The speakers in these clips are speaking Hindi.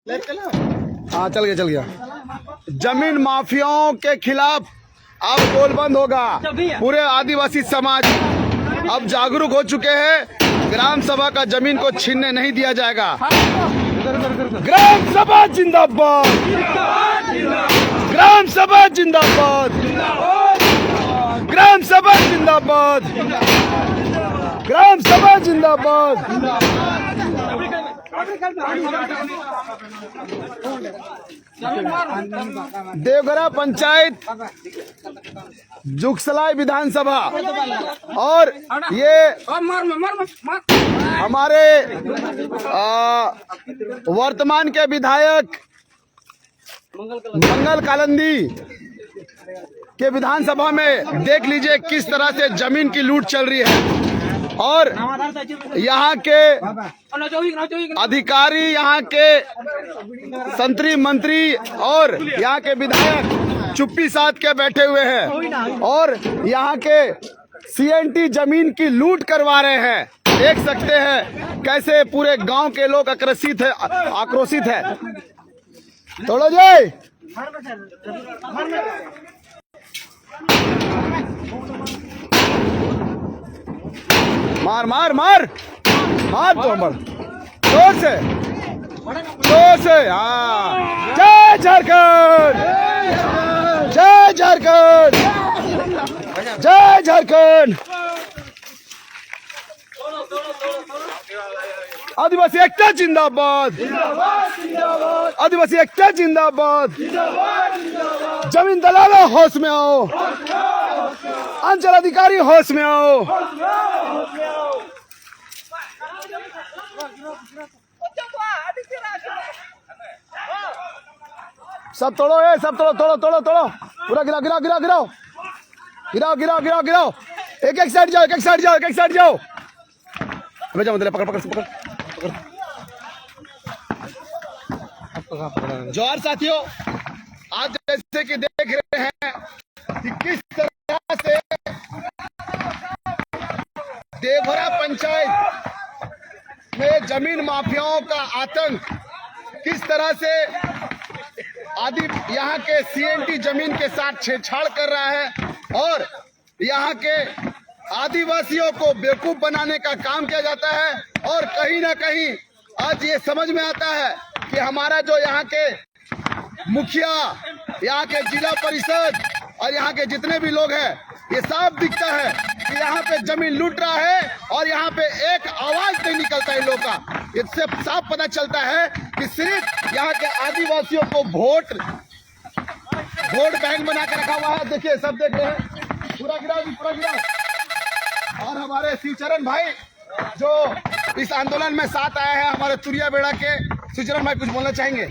हाँ चल गया। जमीन माफियाओं के खिलाफ अब गोलबंद होगा। पूरे आदिवासी समाज अब जागरूक हो चुके हैं। ग्राम सभा का जमीन को छीनने नहीं दिया जाएगा। ग्राम सभा जिंदाबाद, ग्राम सभा जिंदाबाद, ग्राम सभा जिंदाबाद, ग्राम सभा जिंदाबाद। देवघरा पंचायत, जुगसलाई विधानसभा और ये हमारे वर्तमान के विधायक मंगल कालंदी के विधानसभा में देख लीजिए किस तरह से जमीन की लूट चल रही है। और यहाँ के अधिकारी, यहाँ के संतरी मंत्री और यहाँ के विधायक चुप्पी साध के बैठे हुए हैं और यहाँ के सीएनटी जमीन की लूट करवा रहे हैं। देख सकते हैं कैसे पूरे गांव के लोग आक्रोशित है। तोड़ो जय। मार मार मार मार तो मर जोर से हाँ। जय झारखंड, जय झारखंड, जय झारखंड। आदिवासी एकता जिंदाबाद, आदिवासी एकता जिंदाबाद। जमीन दलालों होश में आओ, अंचल अधिकारी होश में आओ। सब तोड़ो, सब तोड़ो। पूरा गिराओ। एक साइड जाओ, पकड़। जोहार साथियों, आज जैसे कि देख रहे हैं कि किस तरह से देवघरा पंचायत में जमीन माफियाओं का आतंक किस तरह से यहाँ के सीएनटी जमीन के साथ छेड़छाड़ कर रहा है और यहाँ के आदिवासियों को बेवकूफ बनाने का काम किया जाता है। और कहीं ना कहीं आज ये समझ में आता है कि हमारा जो यहाँ के मुखिया, यहाँ के जिला परिषद और यहाँ के जितने भी लोग हैं, ये साफ दिखता है कि यहाँ पे जमीन लूट रहा है और यहाँ पे एक आवाज नहीं निकलता है लोगों का। इससे साफ पता चलता है कि सिर्फ यहाँ के आदिवासियों को वोट बैंक बना के रखा हुआ है। देखिए, सब देख रहे हैं। पूरा गिरा। और हमारे शिवचरण भाई जो इस आंदोलन में साथ आए हैं, हमारे तुरिया बेड़ा के शिवचरण भाई, कुछ बोलना चाहेंगे?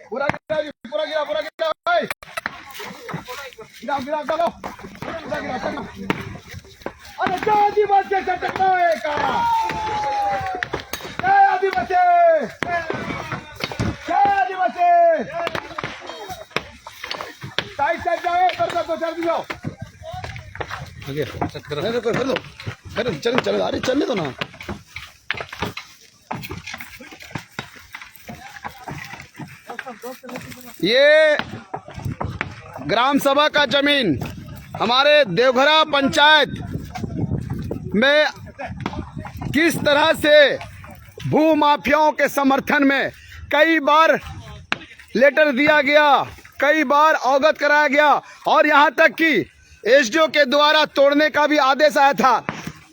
पूरा गिरा भाई, गिरा चलो, पूरा गिरा। अरे जय आदिवासी का, जय आदिवासी, जय आदिवासी। साइड जाओ, कर दो। आगे कर दो, चलो। अरे चलने दो ना। ये ग्राम सभा का जमीन हमारे देवघरा पंचायत में किस तरह से भू माफियाओं के समर्थन में कई बार लेटर दिया गया, कई बार अवगत कराया गया और यहाँ तक कि एसडीओ के द्वारा तोड़ने का भी आदेश आया था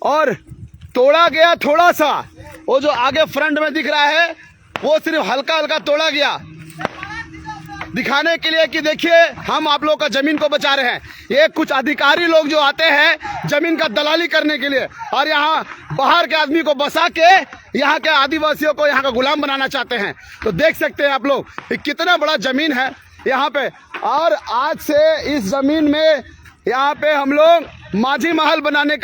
और तोड़ा गया थोड़ा सा। वो जो आगे फ्रंट में दिख रहा है वो सिर्फ हल्का तोड़ा गया, दिखाने के लिए कि देखिए हम आप लोग का जमीन को बचा रहे हैं। ये कुछ अधिकारी लोग जो आते हैं जमीन का दलाली करने के लिए और यहाँ बाहर के आदमी को बसा के यहाँ के आदिवासियों को यहाँ का गुलाम बनाना चाहते हैं। तो देख सकते हैं आप लोग कितना बड़ा जमीन है यहाँ पे। और आज से इस जमीन में यहाँ पे हम लोग माझी महल बनाने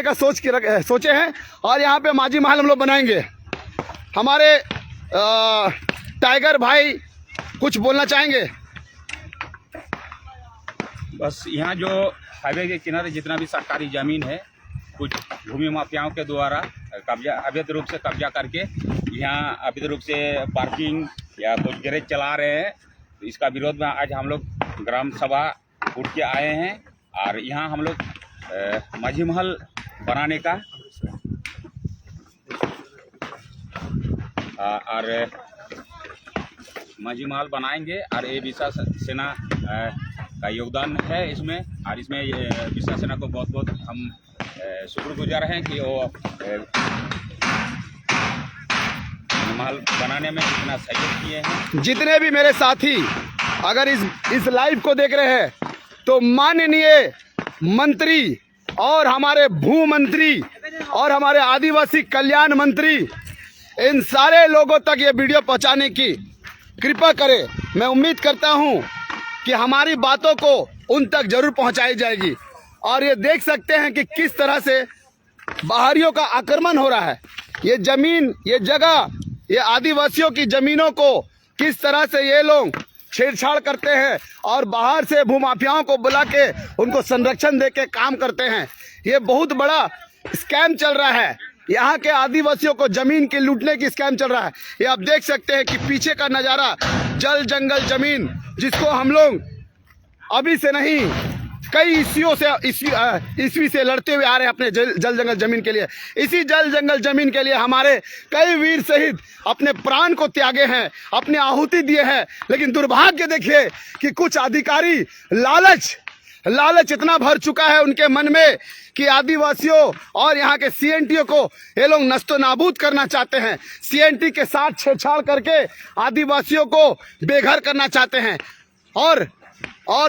का सोचे हैं और यहाँ पे माझी महल हम लोग बनाएंगे। हमारे टाइगर भाई कुछ बोलना चाहेंगे? बस यहाँ जो हाईवे के किनारे जितना भी सरकारी ज़मीन है, कुछ भूमि माफियाओं के द्वारा कब्जा, अवैध रूप से कब्जा करके यहाँ अवैध रूप से पार्किंग या कुछ गैरेज चला रहे हैं। तो इसका विरोध में आज हम लोग ग्राम सभा उठ के आए हैं और यहाँ हम लोग माझी महल बनाने का और माझी महल बनाएंगे और ये विशा सेना का योगदान है इसमें। और इसमें विशा सेना को बहुत बहुत हम शुक्रगुजार हैं कि वो महल बनाने में इतना सहयोग किए हैं। जितने भी मेरे साथी अगर इस लाइव को देख रहे हैं तो माननीय मंत्री और हमारे भू मंत्री और हमारे आदिवासी कल्याण मंत्री, इन सारे लोगों तक ये वीडियो पहुंचाने की कृपा करें। मैं उम्मीद करता हूं कि हमारी बातों को उन तक जरूर पहुंचाई जाएगी। और ये देख सकते हैं कि किस तरह से बाहरियों का आक्रमण हो रहा है। ये जमीन, ये जगह, ये आदिवासियों की जमीनों को किस तरह से ये लोग छेड़छाड़ करते हैं और बाहर से भूमाफियाओं को बुला के उनको संरक्षण दे के काम करते हैं। ये बहुत बड़ा स्कैम चल रहा है। यहाँ के आदिवासियों को जमीन के लूटने की स्कैम चल रहा है। ये आप देख सकते हैं कि पीछे का नज़ारा जल जंगल जमीन, जिसको हम लोग अभी से नहीं कई ईस्वी से लड़ते हुए आ रहे हैं अपने जल जंगल जमीन के लिए। इसी जल जंगल जमीन के लिए हमारे कई वीर शहीद अपने प्राण को त्यागे हैं, अपने आहुति दिए हैं। लेकिन दुर्भाग्य देखिए कि कुछ अधिकारी लालच इतना भर चुका है उनके मन में कि आदिवासियों और यहाँ के सीएनटीओ को ये लोग नस्तो नाबूद करना चाहते हैं। सीएनटी के साथ छेड़छाड़ करके आदिवासियों को बेघर करना चाहते हैं। और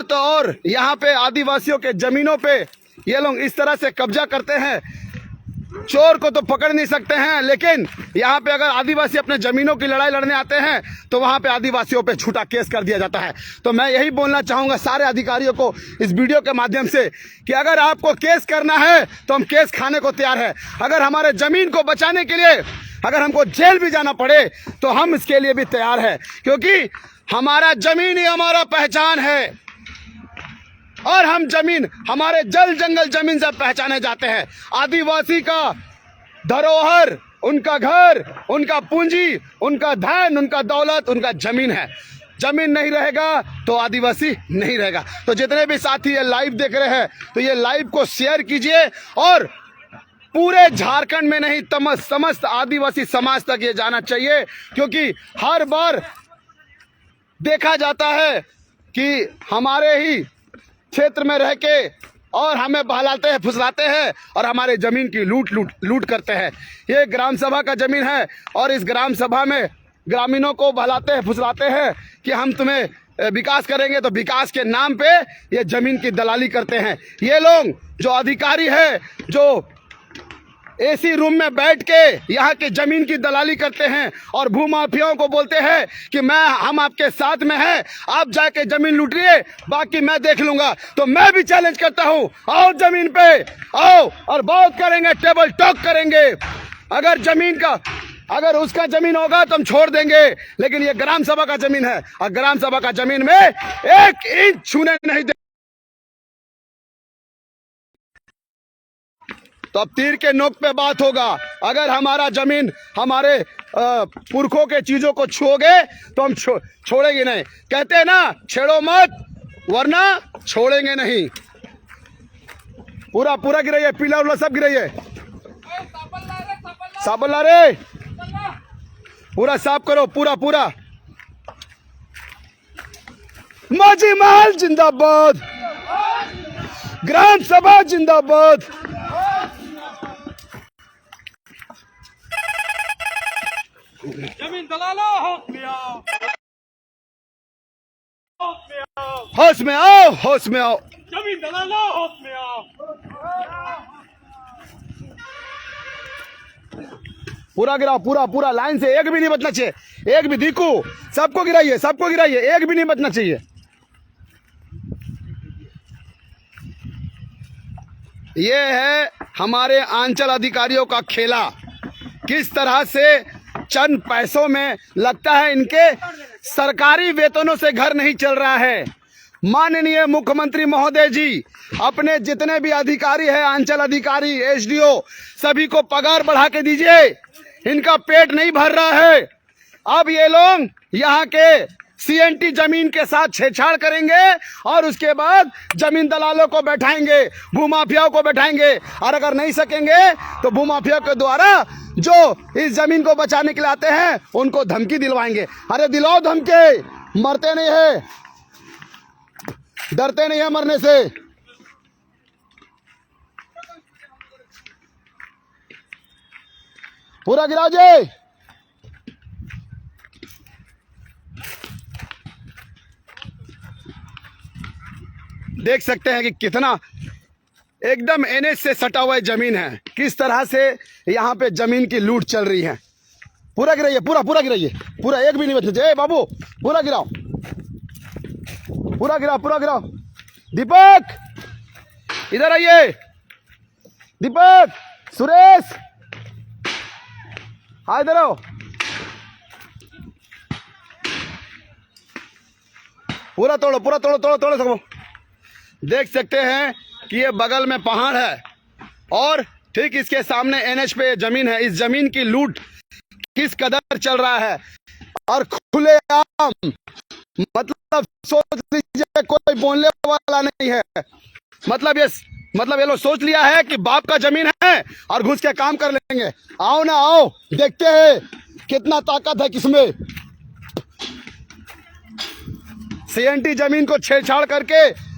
तो और यहाँ पे आदिवासियों के जमीनों पे ये लोग इस तरह से कब्जा करते हैं। चोर को तो पकड़ नहीं सकते हैं, लेकिन यहाँ पे अगर आदिवासी अपने जमीनों की लड़ाई लड़ने आते हैं तो वहाँ पे आदिवासियों पे झूठा केस कर दिया जाता है। तो मैं यही बोलना चाहूँगा सारे अधिकारियों को इस वीडियो के माध्यम से कि अगर आपको केस करना है तो हम केस खाने को तैयार है। अगर हमारे जमीन को बचाने के लिए अगर हमको जेल भी जाना पड़े तो हम इसके लिए भी तैयार है, क्योंकि हमारा जमीन ही हमारा पहचान है। और हम जमीन, हमारे जल जंगल जमीन से पहचाने जाते हैं। आदिवासी का धरोहर, उनका घर, उनका पूंजी, उनका धन, उनका दौलत, उनका जमीन है। जमीन नहीं रहेगा तो आदिवासी नहीं रहेगा। तो जितने भी साथी ये लाइव देख रहे हैं तो ये लाइव को शेयर कीजिए और पूरे झारखंड में नहीं समस्त आदिवासी समाज तक ये जाना चाहिए, क्योंकि हर बार देखा जाता है कि हमारे ही क्षेत्र में रह के और हमें बहलाते हैं, फुसलाते हैं और हमारे जमीन की लूट करते हैं। ये ग्राम सभा का जमीन है और इस ग्राम सभा में ग्रामीणों को बहलाते हैं, फुसलाते हैं कि हम तुम्हें विकास करेंगे, तो विकास के नाम पे ये जमीन की दलाली करते हैं। ये लोग जो अधिकारी है, जो एसी रूम में बैठ के यहाँ के जमीन की दलाली करते हैं और भूमाफियाओं को बोलते हैं कि हम आपके साथ में हैं, आप जाके जमीन लूटिए, बाकी मैं देख लूंगा। तो मैं भी चैलेंज करता हूँ, आओ जमीन पे आओ और बात करेंगे, टेबल टॉक करेंगे। अगर उसका जमीन होगा तो हम छोड़ देंगे, लेकिन ये ग्राम सभा का जमीन है और ग्राम सभा का जमीन में 1 इंच छूने नहीं दे। तो अब तीर के नोक पे बात होगा। अगर हमारा जमीन, हमारे पुरखों के चीजों को छुओगे तो हम छोड़ेंगे नहीं। कहते हैं ना, छेड़ो मत वरना छोड़ेंगे नहीं। पूरा गिराइए, पीला उला सब गिराइए, साबल ला रे, पूरा साफ करो, पूरा। माझी महल जिंदाबाद, ग्राम सभा जिंदाबाद। जमीन दलालो होश में आओ, होश में आओ, होश में आओ। जमीन दलालो होश में आओ। पूरा गिराओ, पूरा लाइन से, एक भी नहीं बचना चाहिए। एक भी दीकू, सबको गिराइए, एक भी नहीं बचना चाहिए। ये है हमारे आंचल अधिकारियों का खेला। किस तरह से चंद पैसों में, लगता है इनके सरकारी वेतनों से घर नहीं चल रहा है। माननीय मुख्यमंत्री महोदय जी अपने जितने भी अधिकारी हैं, अंचल अधिकारी, एसडीओ, सभी को पगार बढ़ा के दीजिए। इनका पेट नहीं भर रहा है। अब ये लोग यहाँ के सीएनटी जमीन के साथ छेड़छाड़ करेंगे और उसके बाद जमीन दलालों को बैठाएंगे, भूमाफियाओं को बैठाएंगे। और अगर नहीं सकेंगे तो भूमाफिया के द्वारा जो इस जमीन को बचाने के लिए आते हैं उनको धमकी दिलवाएंगे। अरे दिलाओ धमकी, मरते नहीं है, डरते नहीं है मरने से। पूरा गिराओ जी। देख सकते हैं कि कितना एकदम एनएच से सटा हुआ जमीन है, किस तरह से यहाँ पे जमीन की लूट चल रही है। पूरा गिराइए, पूरा गिराइए, पूरा एक भी नहीं बचे। बाबू पूरा गिराओ, पूरा गिराओ। दीपक इधर आइए, दीपक, सुरेश हाँ इधर आओ। पूरा तोड़ो सको। देख सकते हैं कि ये बगल में पहाड़ है और ठीक इसके सामने एनएच पे जमीन है। इस जमीन की लूट किस कदर चल रहा है और खुलेआम, मतलब सोच लीजिए कोई बोलने वाला नहीं है। मतलब ये लोग सोच लिया है कि बाप का जमीन है और घुस के काम कर लेंगे। आओ ना आओ, देखते हैं कितना ताकत है किसमें। सीएनटी जमीन को छेड़छाड़ करके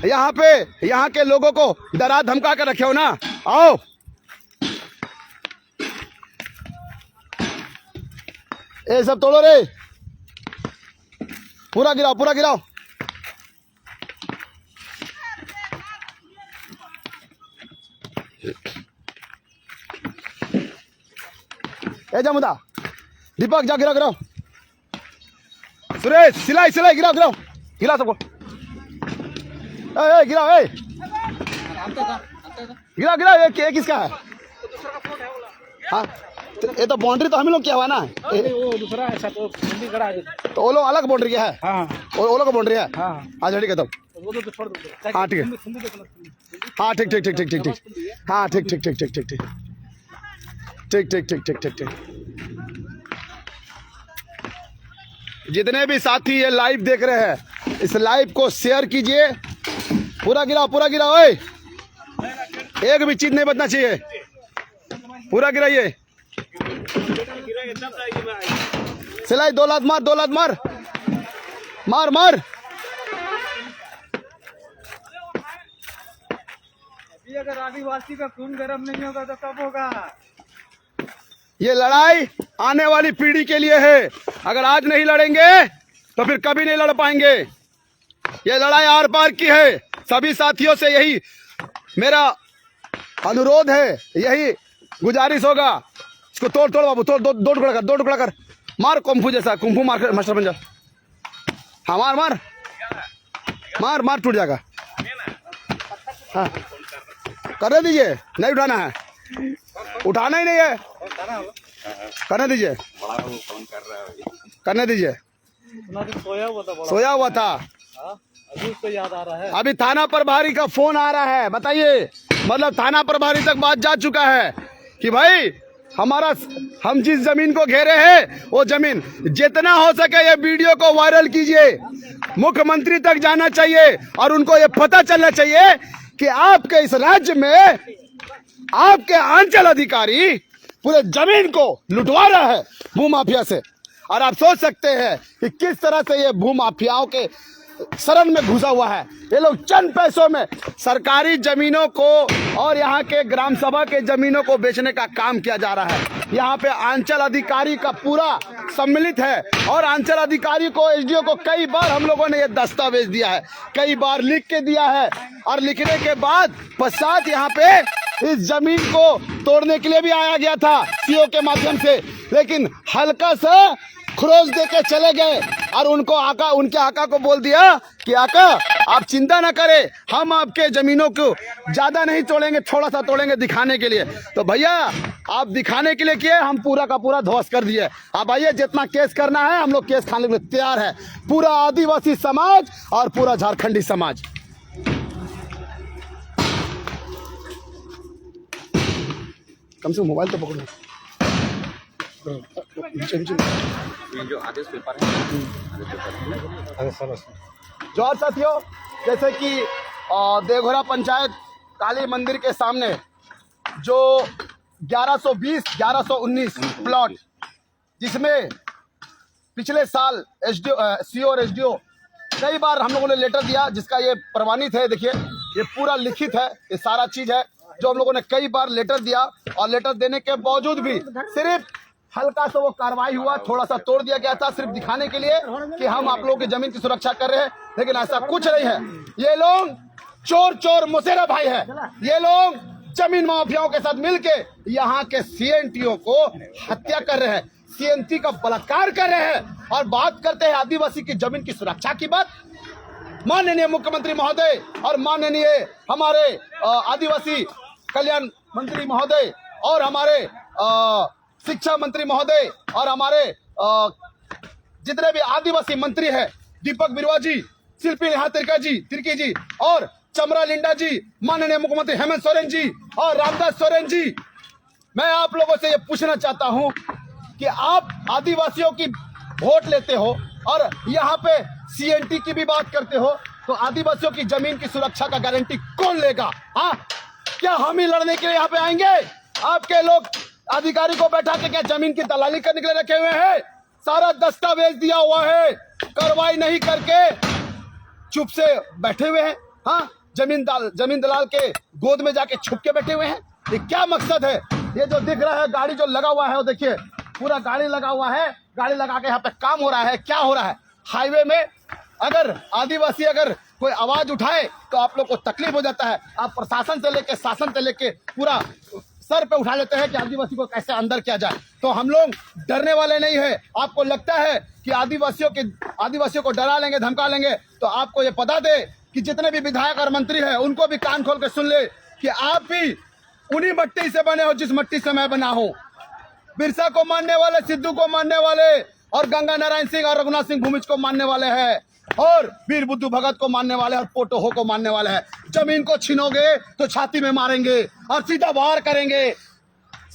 यहाँ के लोगों को डरा धमका कर रखे हो ना। आओ ये सब तोड़ो रे, पूरा गिराओ। ए जमुदा, दीपक जा गिराओ। सुरेश सिलाई गिराओ सबको। गिराओ ये किसका है? हाँ ये तो बाउंड्री तो हम लोग किया हुआ ना। वो दूसरा ऐसा तो बंदी खड़ा है, तो वो लोग अलग बाउंड्री है। हाँ वो लोग का बाउंड्री है। हाँ अच्छा ठीक है तब। वो तो छोड़ दो। हाँ ठीक है। हाँ ठीक। जितने भी साथी ये लाइव देख रहे हैं इस लाइव को शेयर कीजिए। पूरा गिराओ। ओए एक भी चीज नहीं बचना चाहिए, पूरा गिराइए। सिलाई 2 लात मार। अगर आदिवासी का खून गर्म नहीं होगा तो कब होगा? ये लड़ाई आने वाली पीढ़ी के लिए है। अगर आज नहीं लड़ेंगे तो फिर कभी नहीं लड़ पाएंगे। ये लड़ाई आर पार की है। सभी साथियों से यही मेरा अनुरोध है, यही गुजारिश होगा। इसको तोड़ बाबू, तोड़, दो टुकड़ा कर। मार कुंफू जैसा, कुंफू मार मास्टर बन जा। हाँ मार टूट जाएगा। हाँ करने दीजिए, नहीं उठाना है, उठाना ही नहीं है, करने दीजिए। सोया हुआ था। अभी उसको याद आ रहा है। अभी थाना प्रभारी का फोन आ रहा है, बताइए। मतलब थाना प्रभारी तक बात जा चुका है कि भाई हम जिस जमीन को घेरे हैं वो जमीन जितना हो सके ये वीडियो को वायरल कीजिए, मुख्यमंत्री तक जाना चाहिए और उनको ये पता चलना चाहिए कि आपके इस राज्य में आपके अंचल अधिकारी पूरे जमीन को लुटवा रहा है भूमाफिया से। और आप सोच सकते हैं कि किस तरह से ये भूमाफियाओं के शरण में घुसा हुआ है। ये लोग चंद पैसों में सरकारी जमीनों को और यहाँ के ग्राम सभा के जमीनों को बेचने का काम किया जा रहा है। यहाँ पे अंचल अधिकारी का पूरा सम्मिलित है और अंचल अधिकारी को, एसडीओ को कई बार हम लोगों ने ये दस्तावेज दिया है, कई बार लिख के दिया है। और लिखने के बाद पश्चात यहाँ पे इस जमीन को तोड़ने के लिए भी आया गया था सीओ के माध्यम से, लेकिन हल्का सा खरोच दे के चले गए और उनके आका को बोल दिया कि आका आप चिंता ना करें, हम आपके जमीनों को ज्यादा नहीं तोड़ेंगे, थोड़ा सा तोड़ेंगे दिखाने के लिए। तो भैया आप दिखाने के लिए किए, हम पूरा का पूरा ध्वस्त कर दिए। आप आइए, जितना केस करना है हम लोग केस खाने के लिए तैयार है, पूरा आदिवासी समाज और पूरा झारखंडी समाज। कम से कम मोबाइल तो पकड़ो। ये जो आदेश पेपर है, जो और साथियों, जैसे कि देवघरा पंचायत काली मंदिर के सामने जो 1120, 1119 प्लॉट, जिसमें पिछले साल सीओ और एसडीओ कई बार हम लोगों ने लेटर दिया, जिसका ये प्रमाणित है। देखिए ये पूरा लिखित है, ये सारा चीज है जो हम लोगों ने कई बार लेटर दिया, और लेटर देने के बावजूद भी सिर्फ हल्का सा वो कार्रवाई हुआ, थोड़ा सा तोड़ दिया गया था, सिर्फ दिखाने के लिए कि हम आप लोगों की जमीन की सुरक्षा कर रहे हैं। लेकिन ऐसा कुछ नहीं है। ये लोग चोर मुसेरा भाई है। ये लोग जमीन माफियाओं के साथ मिलके यहाँ के सीएनटीओ को हत्या कर रहे हैं, सीएनटी का बलात्कार कर रहे हैं, और बात करते हैं आदिवासी की जमीन की सुरक्षा की बात। माननीय मुख्यमंत्री महोदय और माननीय हमारे आदिवासी कल्याण मंत्री महोदय और हमारे शिक्षा मंत्री महोदय और हमारे जितने भी आदिवासी मंत्री हैं, दीपक बिरुवा जी, शिल्पी नेहा तिर्की जी और चमरा लिंडा जी, माननीय मुख्यमंत्री हेमंत सोरेन जी और रामदास सोरेन जी, मैं आप लोगों से ये पूछना चाहता हूं कि आप आदिवासियों की वोट लेते हो और यहाँ पे सीएनटी की भी बात करते हो, तो आदिवासियों की जमीन की सुरक्षा का गारंटी कौन लेगा? हाँ, क्या हम ही लड़ने के लिए यहाँ पे आएंगे? आपके लोग अधिकारी को बैठा के क्या जमीन की दलाली करने के लिए रखे हुए हैं? सारा दस्तावेज दिया हुआ है, कार्रवाई नहीं करके चुप से बैठे हुए हैं। हाँ, जमीन दलाल के गोद में जाके छुप के बैठे हुए हैं। ये क्या मकसद है? ये जो दिख रहा है गाड़ी जो लगा हुआ है, वो देखिए पूरा गाड़ी लगा हुआ है, गाड़ी लगा के यहाँ पे काम हो रहा है। क्या हो रहा है? हाईवे में अगर आदिवासी अगर कोई आवाज उठाए तो आप लोग को तकलीफ हो जाता है। आप प्रशासन से लेके शासन से लेके पूरा सर पे उठा लेते हैं कि आदिवासी को कैसे अंदर किया जाए। तो हम लोग डरने वाले नहीं है। आपको लगता है कि आदिवासियों को डरा लेंगे, धमका लेंगे, तो आपको ये पता दे कि जितने भी विधायक और मंत्री हैं उनको भी कान खोल के सुन ले कि आप भी उन्हीं मट्टी से बने हो जिस मट्टी से मैं बना हूं। बिरसा को मानने वाले, सिद्धू को मानने वाले और गंगा नारायण सिंह और रघुनाथ सिंह भूमिज को मानने वाले हैं, और वीर बुद्धू भगत को मानने वाले और पोटो हो को मानने वाले हैं। जमीन को छीनोगे तो छाती में मारेंगे और सीधा वार करेंगे,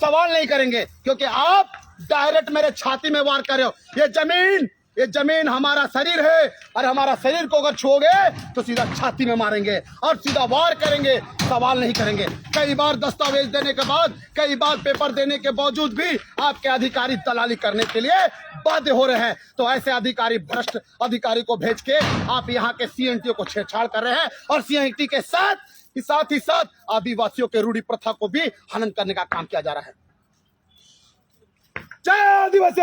सवाल नहीं करेंगे, क्योंकि आप डायरेक्ट मेरे छाती में वार कर रहे हो। ये जमीन हमारा शरीर है, और हमारा शरीर को अगर छुओगे तो सीधा छाती में मारेंगे और सीधा वार करेंगे, सवाल नहीं करेंगे। कई बार दस्तावेज देने के बाद, कई बार पेपर देने के बावजूद भी आपके अधिकारी दलाली करने के लिए बाध्य हो रहे हैं। तो ऐसे अधिकारी, भ्रष्ट अधिकारी को भेज के आप यहाँ के सीएनटी को छेड़छाड़ कर रहे हैं, और सीएनटी के साथ ही साथ आदिवासियों के रूढ़ी प्रथा को भी हनन करने का काम किया जा रहा है। जय आदिवासी!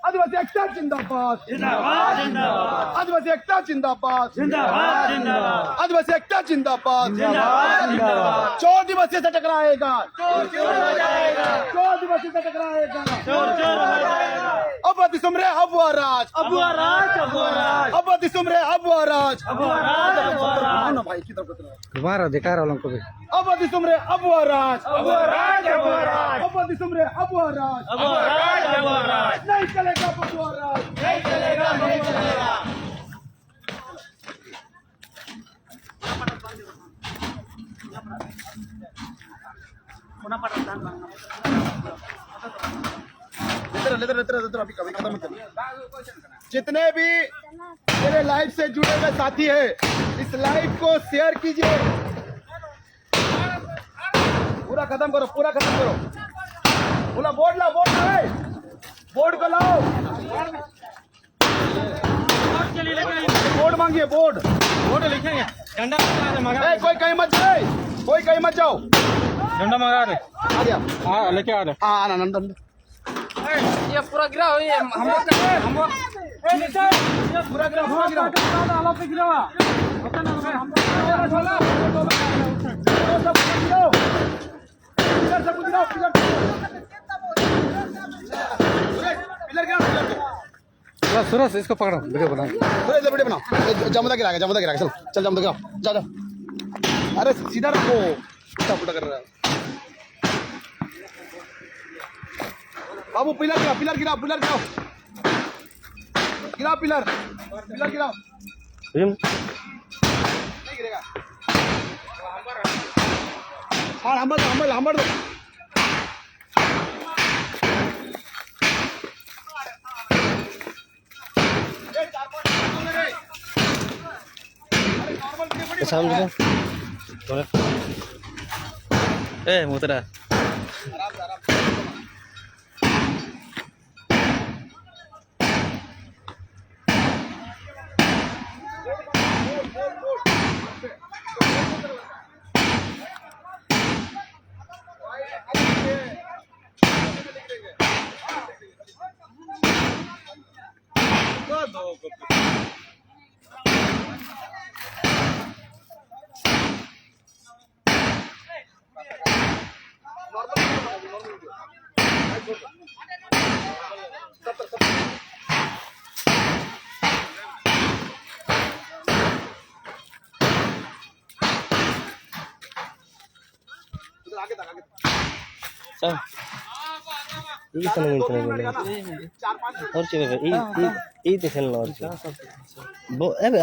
आदिवासी एकता जिंदाबाद! आदिवासी एकता जिंदाबाद! आदिवासी एकता जिंदाबाद! चोर आदिवासी से टकराएगा, चोर आदिवासी से टकराएगा। अब दिसुमरे अब राज, अब दिसुमरे अब राज। भाई की तरफ तुम्हारा दिखा रहा हूँ को भी। अब दिसुमरे अब राज, अब दिसुमरे अब राज। नहीं चलेगा बबुआ राज, नहीं चलेगा, नहीं चलेगा। अभी कभी खत्म कर। जितने भी मेरे लाइव से जुड़े हुए साथी हैं, इस लाइव को शेयर कीजिए, पूरा खत्म करो, पूरा खत्म करो। बोला बोर्ड लाओ, बोर्ड को लाओ, बोर्ड मांगिए, बोर्ड लिखेंगे। झंडा कोई कहीं मत जाए, कोई कहीं मत जाओ। झंडा मंगा दे, आ गया। हाँ लेके आ रहे। हाँ आनंद ये पूरा गिरा हो, ये हम लोग पूरा गिरा। सूरज इसको पकड़ो, वीडियो बना। अरे वीडियो बनाओ, जामुदा गिराएगा, चल चल जामुदा गिराओ, जा जा। अरे सीधा रखो, उल्टा पुल्टा कर रहा है बाबू। पिलर गिराओ, पिलर गिराओ, पिलर गिराओ, गिराओ पिलर, पिलर गिराओ, नहीं गिरेगा। हाँ हम्बर दो। मुतरा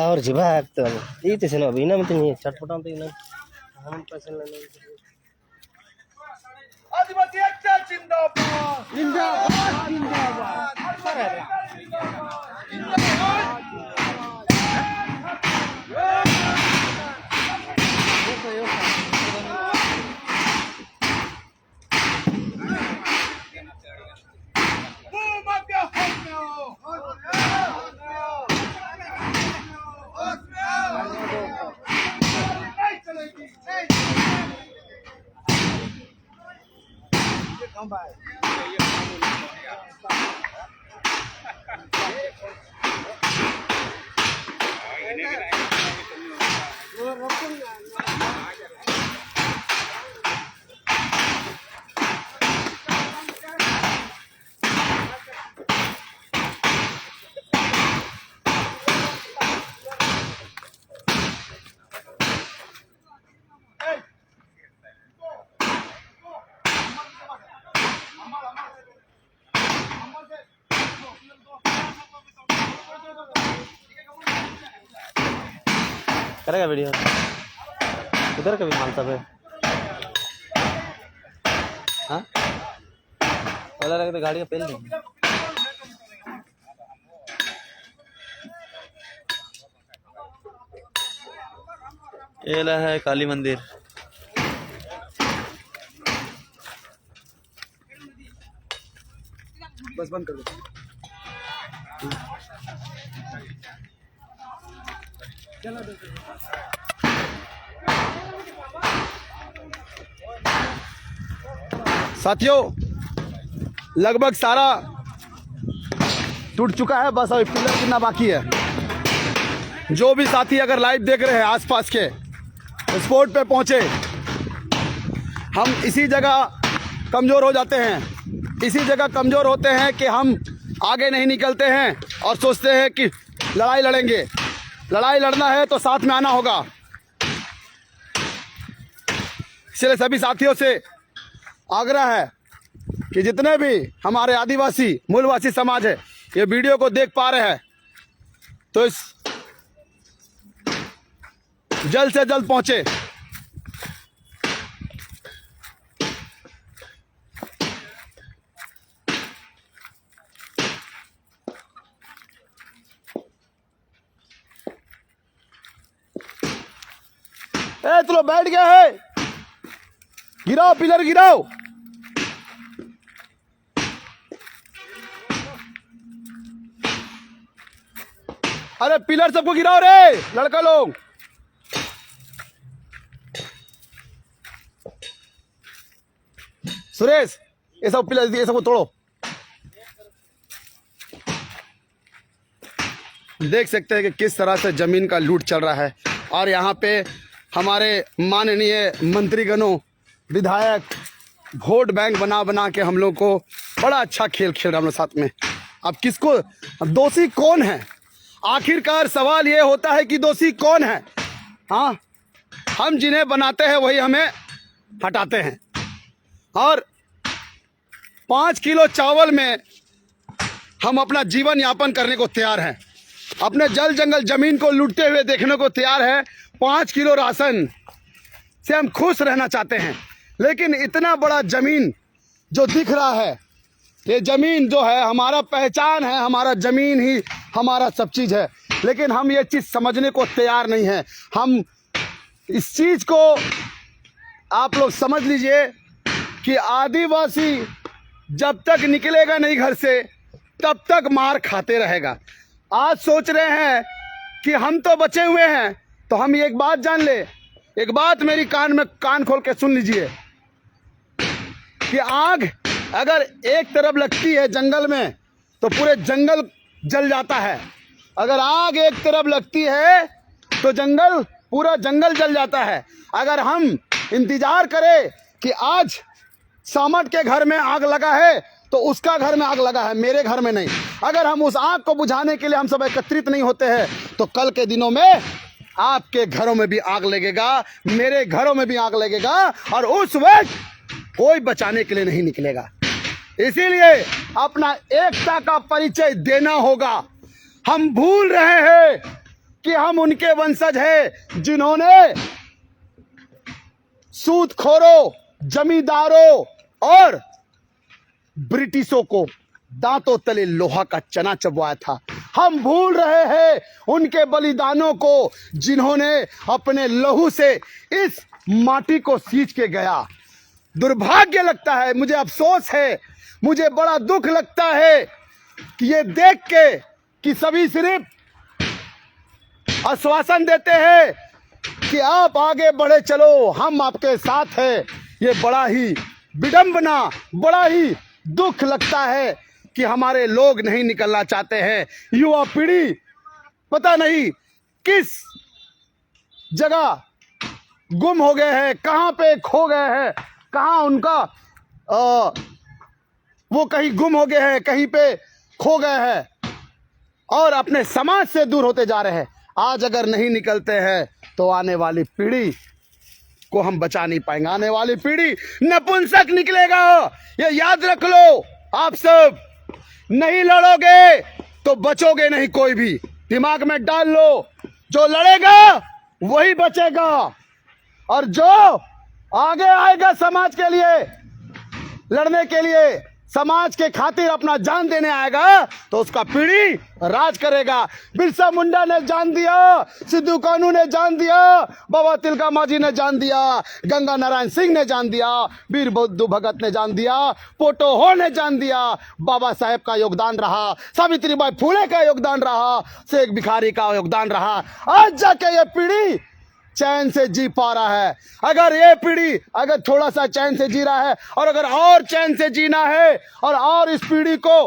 और जिबा तो ई ते सेनो बिना में तो चटपटा तो ना हम पैसे लेने आदिवासी अच्छा जिंदाबाद, जिंदाबाद, जिंदाबाद। करेगा वीडियो उधर का भी माल सब है। हाँ पहला लगे तो गाड़ी का पेल नहीं। ये है काली मंदिर। बस बंद कर दो। साथियों लगभग सारा टूट चुका है, बस अभी पिलर गिरना बाकी है। जो भी साथी अगर लाइव देख रहे हैं आसपास के स्पॉट पे पहुंचे, हम इसी जगह कमज़ोर हो जाते हैं, इसी जगह कमज़ोर होते हैं कि हम आगे नहीं निकलते हैं और सोचते हैं कि लड़ाई लड़ेंगे। लड़ाई लड़ना है तो साथ में आना होगा। इसलिए सभी साथियों से आग्रह है कि जितने भी हमारे आदिवासी मूलवासी समाज है ये वीडियो को देख पा रहे हैं तो इस जल्द से जल्द पहुंचे। तुम लोग बैठ गए हैं, गिराओ पिलर गिराओ। अरे पिलर सबको गिराओ रे लड़का लोग। सुरेश ये सब पिलर ये सबको तोड़ो। देख सकते हैं कि किस तरह से जमीन का लूट चल रहा है और यहाँ पे हमारे माननीय मंत्रीगणों विधायक वोट बैंक बना बना के हम लोग को बड़ा अच्छा खेल खेल रहे हैं हम लोग साथ में। अब किसको, दोषी कौन है? आखिरकार सवाल ये होता है कि दोषी कौन है? हाँ, हम जिन्हें बनाते हैं वही हमें हटाते हैं। और 5 किलो चावल में हम अपना जीवन यापन करने को तैयार हैं, अपने जल जंगल जमीन को लूटते हुए देखने को तैयार है। 5 किलो राशन से हम खुश रहना चाहते हैं, लेकिन इतना बड़ा जमीन जो दिख रहा है, ये जमीन जो है हमारा पहचान है, हमारा जमीन ही हमारा सब चीज़ है, लेकिन हम ये चीज़ समझने को तैयार नहीं है। हम इस चीज़ को आप लोग समझ लीजिए कि आदिवासी जब तक निकलेगा नहीं घर से तब तक मार खाते रहेगा। आज सोच रहे हैं कि हम तो बचे हुए हैं, तो हम एक बात जान ले, एक बात मेरी कान में कान खोल के सुन लीजिए कि आग अगर एक तरफ लगती है जंगल में तो पूरे जंगल जल जाता है। अगर आग एक तरफ लगती है तो पूरा जंगल जल जाता है। अगर हम इंतजार करें कि आज सामट के घर में आग लगा है तो उसका घर में आग लगा है, मेरे घर में नहीं, अगर हम उस आग को बुझाने के लिए हम सब एकत्रित नहीं होते हैं तो कल के दिनों में आपके घरों में भी आग लगेगा, मेरे घरों में भी आग लगेगा, और उस वक्त कोई बचाने के लिए नहीं निकलेगा। इसीलिए अपना एकता का परिचय देना होगा। हम भूल रहे हैं कि हम उनके वंशज हैं जिन्होंने सूदखोरों, जमींदारों और ब्रिटिशों को दांतों तले लोहा का चना चबवाया था। हम भूल रहे हैं उनके बलिदानों को जिन्होंने अपने लहू से इस माटी को सींच के गया। दुर्भाग्य लगता है, मुझे अफसोस है, मुझे बड़ा दुख लगता है कि ये देख के कि सभी सिर्फ आश्वासन देते हैं कि आप आगे बढ़े चलो, हम आपके साथ हैं। ये बड़ा ही विडंबना, बड़ा ही दुख लगता है कि हमारे लोग नहीं निकलना चाहते हैं। युवा पीढ़ी पता नहीं किस जगह गुम हो गए हैं, कहाँ पे खो गए हैं, कहाँ उनका वो कहीं गुम हो गए हैं, कहीं पे खो गए हैं और अपने समाज से दूर होते जा रहे हैं। आज अगर नहीं निकलते हैं तो आने वाली पीढ़ी को हम बचा नहीं पाएंगे। आने वाली पीढ़ी नपुंसक निकलेगा, ये याद रख लो। आप सब नहीं लड़ोगे तो बचोगे नहीं, कोई भी दिमाग में डाल लो। जो लड़ेगा वही बचेगा, और जो आगे आएगा समाज के लिए लड़ने के लिए, समाज के खातिर अपना जान देने आएगा, तो उसका पीढ़ी राज करेगा। बिरसा मुंडा ने जान दिया, सिद्धू कानू ने जान दिया, बाबा तिलका मांझी ने जान दिया, गंगा नारायण सिंह ने जान दिया, वीर बुद्धू भगत ने जान दिया, पोटो हो ने जान दिया। बाबा साहेब का योगदान रहा, सावित्रीबाई फुले का योगदान रहा, शेख भिखारी का योगदान रहा। आज जाके ये पीढ़ी चैन से जी पा रहा है। अगर ये पीढ़ी अगर थोड़ा सा चैन से जी रहा है, और अगर और चैन से जीना है और इस पीढ़ी को,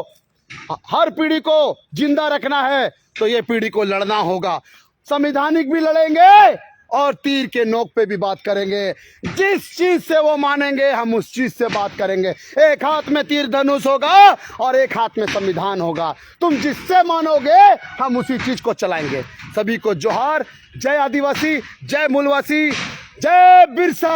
हर पीढ़ी को जिंदा रखना है, तो ये पीढ़ी को लड़ना होगा। संवैधानिक भी लड़ेंगे और तीर के नोक पे भी बात करेंगे। जिस चीज से वो मानेंगे हम उस चीज से बात करेंगे। एक हाथ में तीर धनुष होगा और एक हाथ में संविधान होगा। तुम जिससे मानोगे हम उसी चीज को चलाएंगे। सभी को जोहार। जय आदिवासी, जय मूलवासी, जय बिरसा।